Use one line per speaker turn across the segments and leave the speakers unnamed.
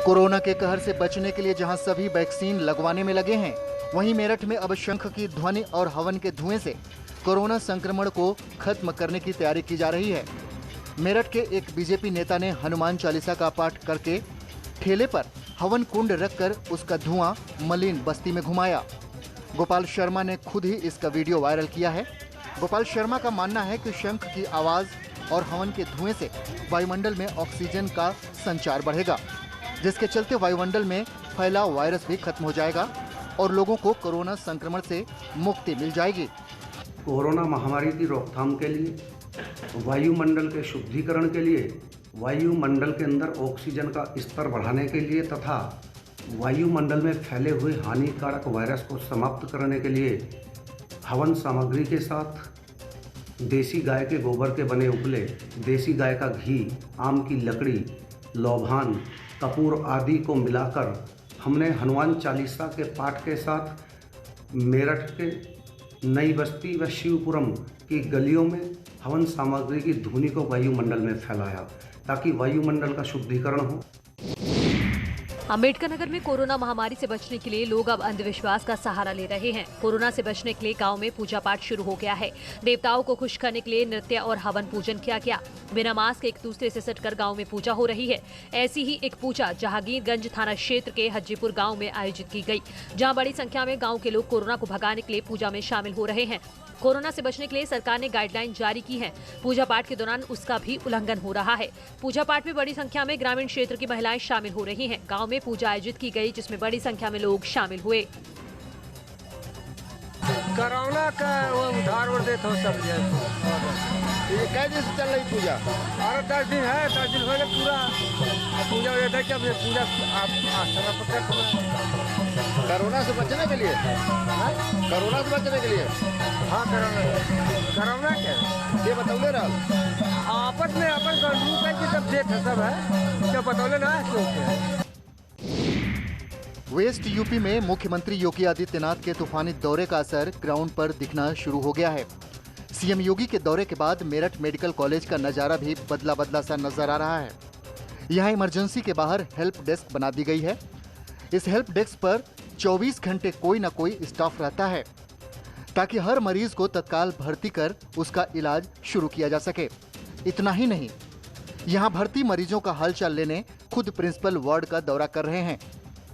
Corona के कहर से बचने के लिए जहां सभी वैक्सीन लगवाने में लगे हैं, वहीं मेरठ में अब शंख की ध्वनि और हवन के धुएं से कोरोना संक्रमण को खत्म करने की तैयारी की जा रही है। मेरठ के एक बीजेपी नेता ने हनुमान चालीसा का पाठ करके ठेले पर हवन कुंड रखकर उसका धुआं मलिन बस्ती में घुमाया। गोपाल शर्मा ने खुद ही इसका वीडियो वायरल किया है। गोपाल शर्मा का मानना है कि शंख की आवाज और हवन के धुएं से वायुमंडल में ऑक्सीजन का संचार बढ़ेगा, जिसके चलते वायुमंडल में फैला वायरस भी खत्म हो जाएगा और लोगों को कोरोना संक्रमण से मुक्ति मिल जाएगी।
कोरोना महामारी की रोकथाम के लिए, वायुमंडल के शुद्धिकरण के लिए, वायुमंडल के अंदर ऑक्सीजन का स्तर बढ़ाने के लिए तथा वायुमंडल में फैले हुए हानिकारक वायरस को समाप्त करने के लिए हवन सामग्री के साथ देसी गाय के गोबर के बने उपले, देसी गाय का घी, आम की लकड़ी, लौभान, कपूर आदि को मिलाकर हमने हनुमान चालीसा के पाठ के साथ मेरठ के नई बस्ती व शिवपुरम की गलियों में हवन सामग्री की धुनी को वायुमंडल में फैलाया ताकि वायुमंडल का शुद्धिकरण हो।
अम्बेडकर नगर में कोरोना महामारी से बचने के लिए लोग अब अंधविश्वास का सहारा ले रहे हैं। कोरोना से बचने के लिए गांव में पूजा पाठ शुरू हो गया है। देवताओं को खुश करने के लिए नृत्य और हवन पूजन किया गया। बिना मास्क एक दूसरे से सटकर गांव में पूजा हो रही है। ऐसी ही एक पूजा जहांगीरगंज थाना क्षेत्र के हज्जीपुर गाँव में आयोजित की गयी, जहाँ बड़ी संख्या में गाँव के लोग कोरोना को भगाने के लिए पूजा में शामिल हो रहे हैं। कोरोना से बचने के लिए सरकार ने गाइडलाइन जारी की है। पूजा पाठ के दौरान उसका भी उल्लंघन हो रहा है। पूजा पाठ में बड़ी संख्या में ग्रामीण क्षेत्र की महिलाएं शामिल हो रही हैं। गांव में पूजा आयोजित की गई, जिसमें बड़ी संख्या में लोग शामिल हुए।
कोरोना का वो उधार देते हो सब। ये कै दिन से चल रही पूजा? और 10 दिन है, 10 दिन हो गए पूरा पूजा हो जाता है। पूजा कोरोना से बचने के लिए, कोरोना से बचने के लिए, हाँ कोरोना क्या ये बतौले रहा आपस में अपन सब देख सब है क्या बतौले ना क्यों है।
वेस्ट यूपी में मुख्यमंत्री योगी आदित्यनाथ के तूफानी दौरे का असर ग्राउंड पर दिखना शुरू हो गया है। सीएम योगी के दौरे के बाद मेरठ मेडिकल कॉलेज का नजारा भी बदला बदला सा नजर आ रहा है। यहाँ इमरजेंसी के बाहर हेल्प डेस्क बना दी गई है। इस हेल्प डेस्क पर 24 घंटे कोई न कोई स्टाफ रहता है ताकि हर मरीज को तत्काल भर्ती कर उसका इलाज शुरू किया जा सके। इतना ही नहीं, यहाँ भर्ती मरीजों का हालचाल लेने खुद प्रिंसिपल वार्ड का दौरा कर रहे हैं।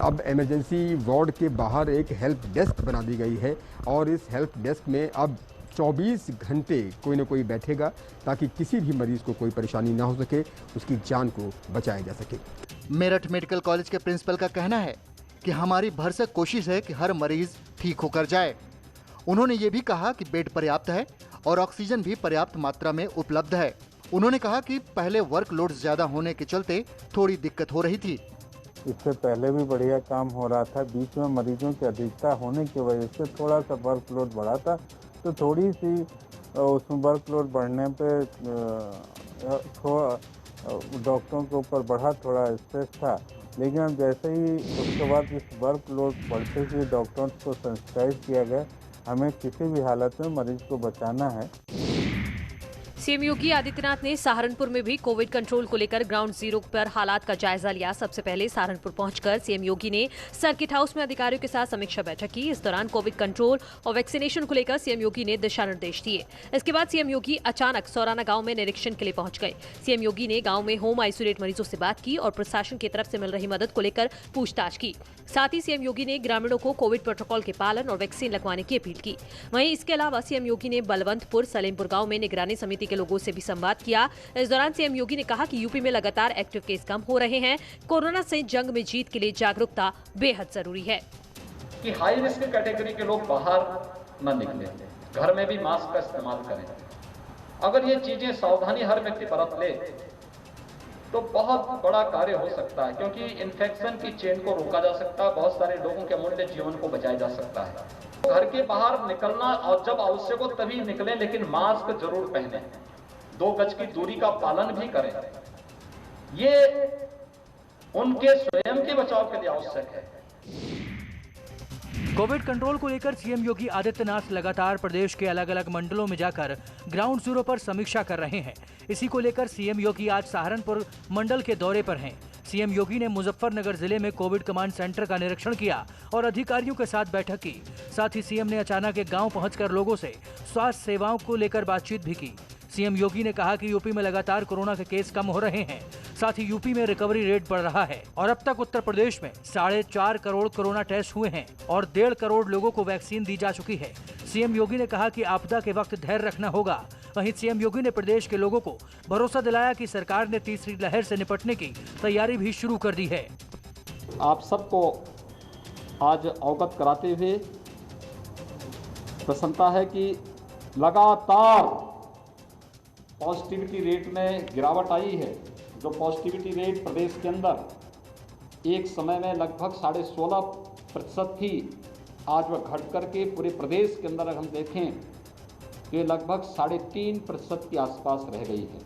अब इमरजेंसी वार्ड के बाहर एक हेल्प डेस्क बना दी गई है और इस हेल्प डेस्क में अब 24 घंटे कोई न कोई बैठेगा ताकि किसी भी मरीज को कोई परेशानी ना हो सके, उसकी जान को बचाया जा सके।
मेरठ मेडिकल कॉलेज के प्रिंसिपल का कहना है कि हमारी भरसक कोशिश है कि हर मरीज ठीक होकर जाए। उन्होंने ये भी कहा कि बेड पर्याप्त है और ऑक्सीजन भी पर्याप्त मात्रा में उपलब्ध है। उन्होंने कहा कि पहले वर्कलोड ज्यादा होने के चलते थोड़ी दिक्कत हो रही थी।
इससे पहले भी बढ़िया काम हो रहा था, बीच में मरीजों की अधिकता होने की वजह से थोड़ा सा वर्कलोड बढ़ा था, तो थोड़ी सी उसमें वर्कलोड बढ़ने पे थोड़ा डॉक्टरों के ऊपर बढ़ा, थोड़ा स्ट्रेस था। लेकिन अब जैसे ही उसके बाद इस वर्कलोड बढ़ते हुए डॉक्टर्स को सेंसिटाइज किया गया, हमें किसी भी हालत में मरीज को बचाना है।
सीएम योगी आदित्यनाथ ने सहारनपुर में भी कोविड कंट्रोल को लेकर ग्राउंड जीरो पर हालात का जायजा लिया। सबसे पहले सहारनपुर पहुंचकर सीएम योगी ने सर्किट हाउस में अधिकारियों के साथ समीक्षा बैठक की। इस दौरान कोविड कंट्रोल और वैक्सीनेशन को लेकर सीएम योगी ने दिशा निर्देश दिए। इसके बाद सीएम योगी अचानक सौराना गांव में निरीक्षण के लिए पहुंच गए। सीएम योगी ने गांव में होम आइसोलेट मरीजों से बात की और प्रशासन की तरफ से मिल रही मदद को लेकर पूछताछ की। साथ ही सीएम योगी ने ग्रामीणों को कोविड प्रोटोकॉल के पालन और वैक्सीन लगवाने की अपील की। वहीं इसके अलावा सीएम योगी ने बलवंतपुर सलेमपुर गाँव में निगरानी समिति के लोगों से भी संवाद किया। इस दौरान सीएम योगी ने कहा कि यूपी में लगातार एक्टिव केस कम हो रहे हैं। कोरोना से जंग में जीत के लिए जागरूकता बेहद जरूरी है
कि हाई रिस्क कैटेगरी के लोग बाहर न निकलें, घर में भी मास्क का इस्तेमाल करें। अगर ये चीजें सावधानी हर व्यक्ति बरत ले तो बहुत बड़ा कार्य हो सकता है, क्योंकि इन्फेक्शन की चेन को रोका जा सकता है, बहुत सारे लोगों के अमूल्य जीवन को बचाया जा सकता है। घर के बाहर निकलना और जब आवश्यक हो तभी निकलें, लेकिन मास्क जरूर पहने, 2 गज की दूरी का पालन भी करें। ये उनके स्वयं के बचाव के लिए आवश्यक है।
कोविड कंट्रोल को लेकर सीएम योगी आदित्यनाथ लगातार प्रदेश के अलग अलग मंडलों में जाकर ग्राउंड जीरो पर समीक्षा कर रहे हैं। इसी को लेकर सीएम योगी आज सहारनपुर मंडल के दौरे पर हैं। सीएम योगी ने मुजफ्फरनगर जिले में कोविड कमांड सेंटर का निरीक्षण किया और अधिकारियों के साथ बैठक की। साथ ही सीएम ने अचानक एक गांव पहुंचकर लोगों से स्वास्थ्य सेवाओं को लेकर बातचीत भी की। सीएम योगी ने कहा कि यूपी में लगातार कोरोना के केस कम हो रहे हैं, साथ ही यूपी में रिकवरी रेट बढ़ रहा है और अब तक उत्तर प्रदेश में 4.5 करोड़ कोरोना टेस्ट हुए हैं और 1.5 करोड़ लोगों को वैक्सीन दी जा चुकी है। सीएम योगी ने कहा कि आपदा के वक्त धैर्य रखना होगा। वहीं सीएम योगी ने प्रदेश के लोगों को भरोसा दिलाया कि सरकार ने तीसरी लहर से निपटने की तैयारी भी शुरू कर दी है।
आप सबको आज अवगत कराते हुए प्रसन्नता है कि लगातार पॉजिटिविटी रेट में गिरावट आई है। जो पॉजिटिविटी रेट प्रदेश के अंदर एक समय में लगभग 16.5% थी, आज वह घट करके पूरे प्रदेश के अंदर अगर हम देखें तो ये लगभग 3.5% के आसपास रह गई है।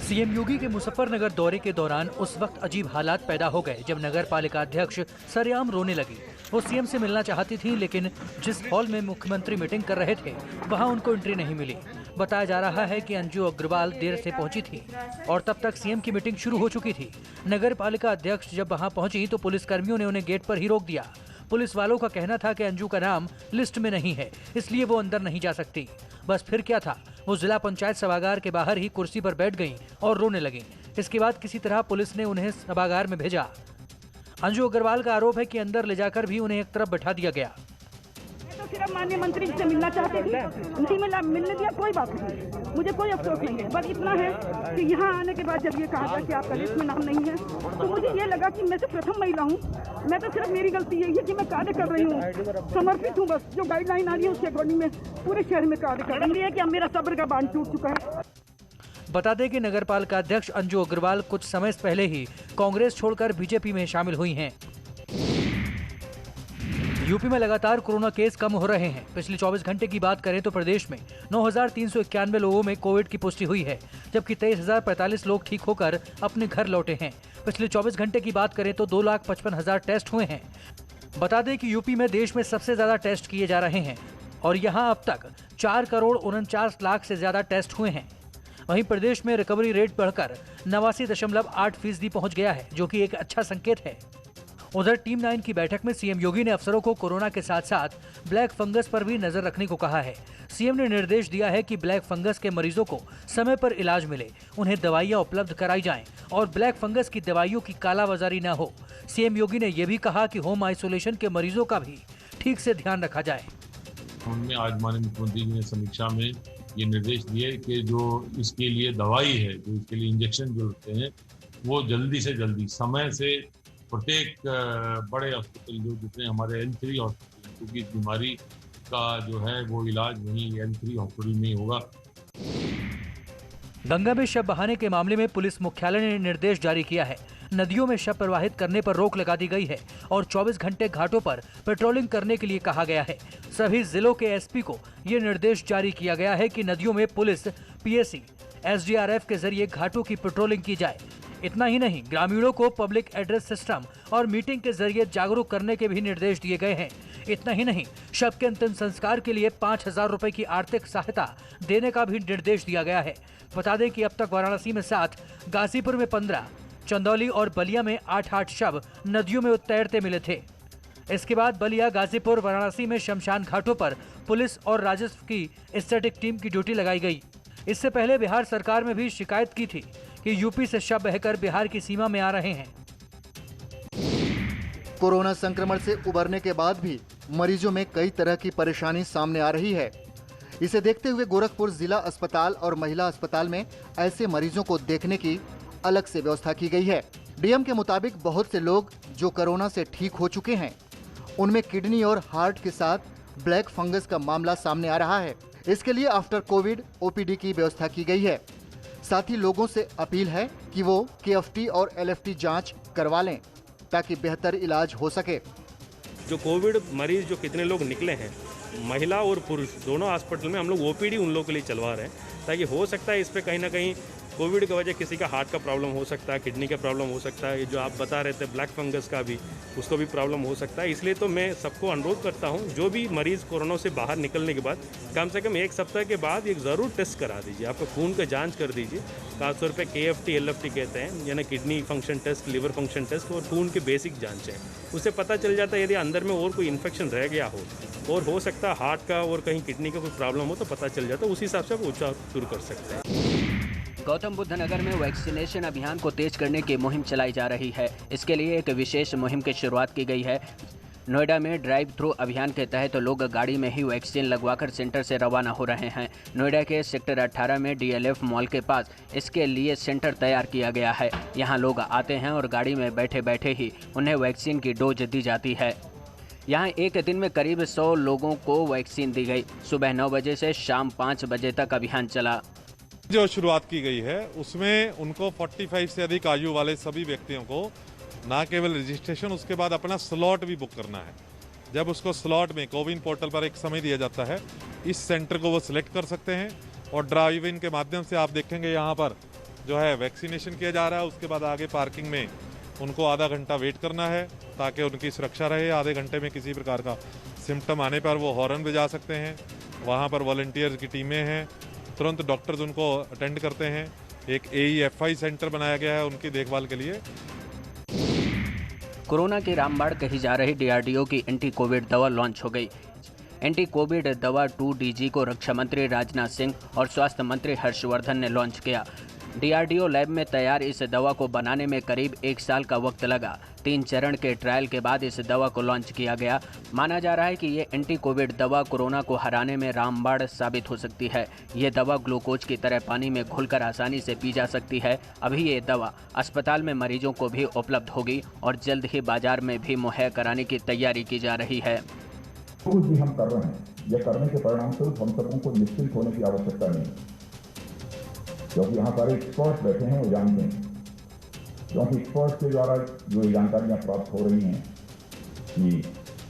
सीएम योगी के मुजफ्फरनगर दौरे के दौरान उस वक्त अजीब हालात पैदा हो गए जब नगर पालिका अध्यक्ष सरेआम रोने लगी। वो सीएम से मिलना चाहती थी, लेकिन जिस हॉल में मुख्यमंत्री मीटिंग कर रहे थे वहां उनको एंट्री नहीं मिली। बताया जा रहा है कि अंजू अग्रवाल देर से पहुंची थी और तब तक सीएम की मीटिंग शुरू हो चुकी थी। नगर पालिका अध्यक्ष जब वहां पहुंची तो पुलिस कर्मियों ने उन्हें गेट पर ही रोक दिया। पुलिस वालों का कहना था कि अंजू का नाम लिस्ट में नहीं है, इसलिए वो अंदर नहीं जा सकती। बस फिर क्या था, वो जिला पंचायत सभागार के बाहर ही कुर्सी पर बैठ गईं और रोने लगीं। इसके बाद किसी तरह पुलिस ने उन्हें सभागार में भेजा। अंजू अग्रवाल का आरोप है कि अंदर ले जाकर भी उन्हें एक तरफ बैठा दिया गया।
तो सिर्फ माननीय मंत्री जी से मिलना चाहते थे, नहीं मिलने दिया, कोई बात नहीं, मुझे कोई अफसोस नहीं है। बस इतना है कि यहाँ आने के बाद जब ये कहा था कि आपका लिस्ट में नाम नहीं है, तो मुझे ये लगा कि मैं तो प्रथम महिला हूँ, मैं तो सिर्फ मेरी गलती यही है कि मैं कार्य कर रही हूँ, समर्पित हूँ। बस जो गाइडलाइन आ रही है उसके अकॉर्डिंग में पूरे शहर में कार्य कर रही है कि अब मेरा सब्र का बांध टूट चुका है।
बता दें कि नगर पालिका अध्यक्ष अंजू अग्रवाल कुछ समय पहले ही कांग्रेस छोड़कर बीजेपी में शामिल हुई हैं। यूपी में लगातार कोरोना केस कम हो रहे हैं। पिछले 24 घंटे की बात करें तो प्रदेश में 9,391 लोगों में कोविड की पुष्टि हुई है, जबकि 23,045 लोग ठीक होकर अपने घर लौटे हैं। पिछले 24 घंटे की बात करें तो 2,55,000 टेस्ट हुए हैं। बता दें कि यूपी में देश में सबसे ज्यादा टेस्ट किए जा रहे हैं और यहाँ अब तक 4 करोड़ 49 लाख से ज्यादा टेस्ट हुए हैं। वहीं प्रदेश में रिकवरी रेट बढ़कर 89.8% पहुंच गया है, जो कि एक अच्छा संकेत है। उधर टीम 9 की बैठक में सीएम योगी ने अफसरों को कोरोना के साथ साथ ब्लैक फंगस पर भी नजर रखने को कहा है। सीएम ने निर्देश दिया है कि ब्लैक फंगस के मरीजों को समय पर इलाज मिले, उन्हें दवाइयां उपलब्ध कराई जाएं और ब्लैक फंगस की दवाइयों की कालाबाजारी न हो। सीएम योगी ने यह भी कहा कि होम आइसोलेशन के मरीजों का भी ठीक से ध्यान रखा जाए।
हमने आज माननीय मुख्यमंत्री जी ने समीक्षा में ये निर्देश दिए कि जो इसके लिए दवाई है, जो इसके लिए इंजेक्शन जो होते हैं, वो जल्दी से जल्दी समय से प्रत्येक बड़े हॉस्पिटल जो जितने हमारे L3 हॉस्पिटल हैं, क्योंकि इस बीमारी का जो है वो इलाज वहीं L3 हॉस्पिटल में ही होगा।
गंगा में शव बहाने के मामले में पुलिस मुख्यालय ने निर्देश जारी किया है। नदियों में शव प्रवाहित करने पर रोक लगा दी गई है और 24 घंटे घाटों पर पेट्रोलिंग करने के लिए कहा गया है। सभी जिलों के एसपी को ये निर्देश जारी किया गया है कि नदियों में पुलिस, पीएसी, एसडीआरएफ के जरिए घाटों की पेट्रोलिंग की जाए। इतना ही नहीं, ग्रामीणों को पब्लिक एड्रेस सिस्टम और मीटिंग के जरिए जागरूक करने के भी निर्देश दिए गए हैं। इतना ही नहीं, शव के अंतिम संस्कार के लिए 5,000 रुपए की आर्थिक सहायता देने का भी निर्देश दिया गया है। बता दें कि अब तक वाराणसी में 7, गाजीपुर में 15, चंदौली और बलिया में 8 शव नदियों में तैरते मिले थे। इसके बाद बलिया, गाजीपुर, वाराणसी में शमशान घाटों पर पुलिस और राजस्व की स्टैटिक टीम की ड्यूटी लगाई गई। इससे पहले बिहार सरकार में भी शिकायत की थी कि यूपी से शव बहकर बिहार की सीमा में आ रहे हैं।
कोरोना संक्रमण से उबरने के बाद भी मरीजों में कई तरह की परेशानी सामने आ रही है। इसे देखते हुए गोरखपुर जिला अस्पताल और महिला अस्पताल में ऐसे मरीजों को देखने की अलग से व्यवस्था की गई है। डीएम के मुताबिक बहुत से लोग जो कोरोना से ठीक हो चुके हैं, उनमें किडनी और हार्ट के साथ ब्लैक फंगस का मामला सामने आ रहा है। इसके लिए आफ्टर कोविड ओपीडी की व्यवस्था की गई है। साथ ही लोगों से अपील है कि वो केएफटी और एलएफटी जांच करवा लें ताकि बेहतर इलाज हो सके।
जो कोविड मरीज जो कितने लोग निकले हैं, महिला और पुरुष दोनों हॉस्पिटल में हम लोग ओपीडी उन लोगों के लिए चलवा रहे हैं, ताकि हो सकता है इस पे कहीं ना कहीं कोविड की वजह किसी का हार्ट का प्रॉब्लम हो सकता है, किडनी का प्रॉब्लम हो सकता है, ये जो आप बता रहे थे ब्लैक फंगस का भी, उसको भी प्रॉब्लम हो सकता है। इसलिए तो मैं सबको अनुरोध करता हूँ, जो भी मरीज़ कोरोना से बाहर निकलने के बाद कम से कम 1 सप्ताह के बाद एक ज़रूर टेस्ट करा दीजिए, आपका खून का जांच कर दीजिए। खासतौर पे KFT LFT कहते हैं, यानी kidney function test, liver function test और खून की बेसिक जांच है। उससे पता चल जाता है यदि अंदर में और कोई इन्फेक्शन रह गया हो और हो सकता है हार्ट का और कहीं किडनी का कोई प्रॉब्लम हो तो पता चल जाता है, उसी हिसाब से आप उपचार शुरू कर सकते हैं।
गौतम बुद्ध नगर में वैक्सीनेशन अभियान को तेज करने की मुहिम चलाई जा रही है। इसके लिए एक विशेष मुहिम की शुरुआत की गई है। नोएडा में ड्राइव थ्रू अभियान के तहत लोग गाड़ी में ही वैक्सीन लगवाकर सेंटर से रवाना हो रहे हैं। नोएडा के सेक्टर 18 में DLF मॉल के पास इसके लिए सेंटर तैयार किया गया है। यहाँ लोग आते हैं और गाड़ी में बैठे बैठे ही उन्हें वैक्सीन की डोज दी जाती है। यहाँ एक दिन में करीब 100 लोगों को वैक्सीन दी गई। सुबह 9 बजे से शाम 5 बजे तक अभियान चला।
जो शुरुआत की गई है उसमें उनको 45 से अधिक आयु वाले सभी व्यक्तियों को ना केवल रजिस्ट्रेशन, उसके बाद अपना स्लॉट भी बुक करना है। जब उसको स्लॉट में कोविन पोर्टल पर एक समय दिया जाता है, इस सेंटर को वो सिलेक्ट कर सकते हैं और ड्राइव इन के माध्यम से आप देखेंगे यहाँ पर जो है वैक्सीनेशन किया जा रहा है। उसके बाद आगे पार्किंग में उनको आधा घंटा वेट करना है ताकि उनकी सुरक्षा रहे। आधे घंटे में किसी प्रकार का सिम्टम आने पर वो हॉर्न बजा सकते हैं। वहाँ पर वॉलंटियर्स की टीमें हैं, तुरंत डॉक्टर्स उनको अटेंड करते हैं। एक AEFI सेंटर बनाया गया है उनकी देखभाल के लिए।
कोरोना की रामबाण कही जा रही DRDO की एंटी कोविड दवा लॉन्च हो गई। एंटी कोविड दवा 2DG को रक्षा मंत्री राजनाथ सिंह और स्वास्थ्य मंत्री हर्षवर्धन ने लॉन्च किया। DRDO लैब में तैयार इस दवा को बनाने में करीब 1 साल का वक्त लगा। 3 चरण के ट्रायल के बाद इस दवा को लॉन्च किया गया। माना जा रहा है कि ये एंटी कोविड दवा कोरोना को हराने में रामबाण साबित हो सकती है। ये दवा ग्लूकोज की तरह पानी में घुलकर आसानी से पी जा सकती है। अभी ये दवा अस्पताल में मरीजों को भी उपलब्ध होगी और जल्द ही बाजार में भी मुहैया कराने की तैयारी की जा रही है।
कुछ भी हम कर रहे हैं, यह करने के परिणाम स्वरूप हम सबों को निश्चिंत होने की आवश्यकता नहीं, क्योंकि यहाँ सारे एक्सपर्ट्स बैठे हैं और जानते हैं। क्योंकि एक्सपर्ट्स के द्वारा जो जानकारियाँ प्राप्त हो रही हैं कि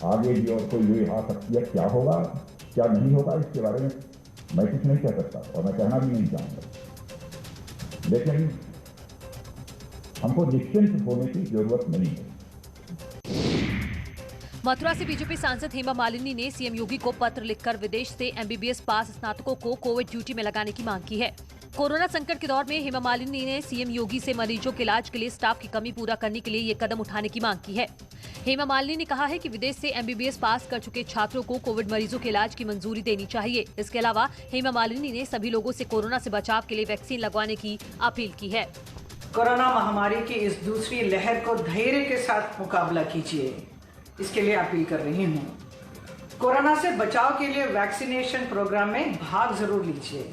आगे भी और कोई ये आ सकती है, क्या होगा क्या नहीं होगा, इसके बारे में मैं कुछ नहीं कह सकता और मैं कहना भी नहीं चाहूँगा। लेकिन हमको निश्चिंत होने की जरूरत नहीं है।
मथुरा से बीजेपी सांसद हेमा मालिनी ने CM योगी को पत्र लिखकर विदेश से MBBS पास स्नातकों को कोविड ड्यूटी में लगाने की मांग की है। कोरोना संकट के दौर में हेमा मालिनी ने CM योगी से मरीजों के इलाज के लिए स्टाफ की कमी पूरा करने के लिए ये कदम उठाने की मांग की है। हेमा मालिनी ने कहा है कि विदेश से MBBS पास कर चुके छात्रों को कोविड मरीजों के इलाज की मंजूरी देनी चाहिए। इसके अलावा हेमा मालिनी ने सभी लोगों से कोरोना से बचाव के लिए वैक्सीन लगवाने की अपील की है।
कोरोना महामारी की इस दूसरी लहर को धैर्य के साथ मुकाबला कीजिए, इसके लिए अपील कर रही हूँ। कोरोना से बचाव के लिए वैक्सीनेशन प्रोग्राम में भाग जरूर लीजिए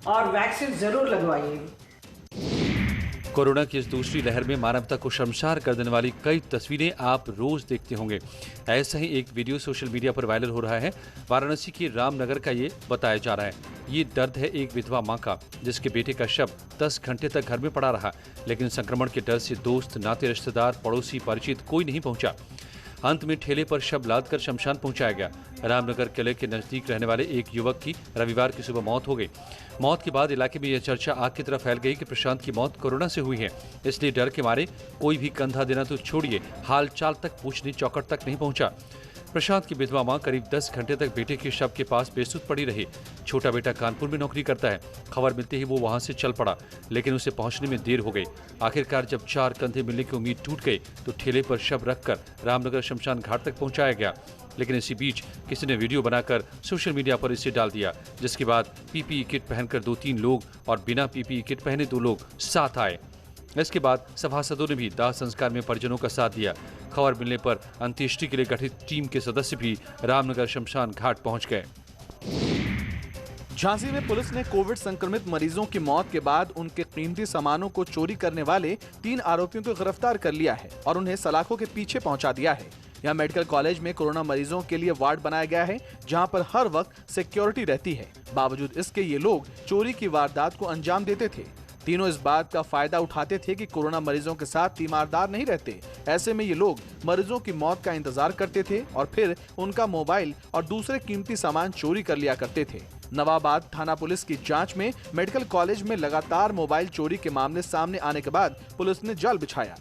और वैक्सीन जरूर लगवाइए।
कोरोना की इस दूसरी लहर में मानवता को शर्मसार कर देने वाली कई तस्वीरें आप रोज देखते होंगे। ऐसा ही एक वीडियो सोशल मीडिया पर वायरल हो रहा है। वाराणसी की रामनगर का ये बताया जा रहा है। ये दर्द है एक विधवा मां का, जिसके बेटे का शव 10 घंटे तक घर में पड़ा रहा, लेकिन संक्रमण के डर से दोस्त, नाते, रिश्तेदार, पड़ोसी, परिचित कोई नहीं पहुंचा। अंत में ठेले पर शव लादकर शमशान पहुंचाया गया। रामनगर किले के नजदीक रहने वाले एक युवक की रविवार की सुबह मौत हो गई। मौत के बाद इलाके में यह चर्चा आग की तरह फैल गई कि प्रशांत की मौत कोरोना से हुई है। इसलिए डर के मारे कोई भी कंधा देना तो छोड़िए, हाल चाल तक पूछने चौकट तक नहीं पहुंचा। प्रशांत की विधवा मां करीब 10 घंटे तक बेटे के शव के पास बेसुध पड़ी रही। छोटा बेटा कानपुर में नौकरी करता है। खबर मिलते ही वो वहां से चल पड़ा, लेकिन उसे पहुंचने में देर हो गई। आखिरकार जब 4 कंधे मिलने की उम्मीद टूट गई तो ठेले पर शव रखकर रामनगर शमशान घाट तक पहुंचाया गया। लेकिन इसी बीच किसी ने वीडियो बनाकर सोशल मीडिया पर इसे डाल दिया, जिसके बाद PPE किट पहनकर 2-3 लोग और बिना PPE किट पहने 2 लोग साथ आए। इसके बाद सभासदों ने भी दाह संस्कार में परिजनों का साथ दिया। खबर मिलने पर अंत्येष्टि के लिए गठित टीम के सदस्य भी रामनगर शमशान घाट पहुंच गए।
झांसी में पुलिस ने कोविड संक्रमित मरीजों की मौत के बाद उनके कीमती सामानों को चोरी करने वाले 3 आरोपियों को गिरफ्तार कर लिया है और उन्हें सलाखों के पीछे पहुंचा दिया है। यहाँ मेडिकल कॉलेज में कोरोना मरीजों के लिए वार्ड बनाया गया है, जहां पर हर वक्त सिक्योरिटी रहती है। बावजूद इसके ये लोग चोरी की वारदात को अंजाम देते थे। तीनों इस बात का फायदा उठाते थे कि कोरोना मरीजों के साथ तीमारदार नहीं रहते। ऐसे में ये लोग मरीजों की मौत का इंतजार करते थे और फिर उनका मोबाइल और दूसरे कीमती सामान चोरी कर लिया करते थे। नवाबाद थाना पुलिस की जांच में मेडिकल कॉलेज में लगातार मोबाइल चोरी के मामले सामने आने के बाद पुलिस ने जाल बिछाया।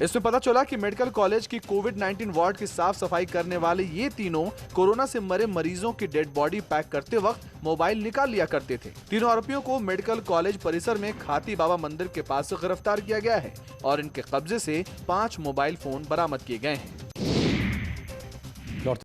इसमें पता चला कि मेडिकल कॉलेज की कोविड-19 वार्ड की साफ सफाई करने वाले ये तीनों कोरोना से मरे मरीजों की डेड बॉडी पैक करते वक्त मोबाइल निकाल लिया करते थे। तीनों आरोपियों को मेडिकल कॉलेज परिसर में खाती बाबा मंदिर के पास से गिरफ्तार किया गया है और इनके कब्जे से 5 मोबाइल फोन बरामद किए गए हैं।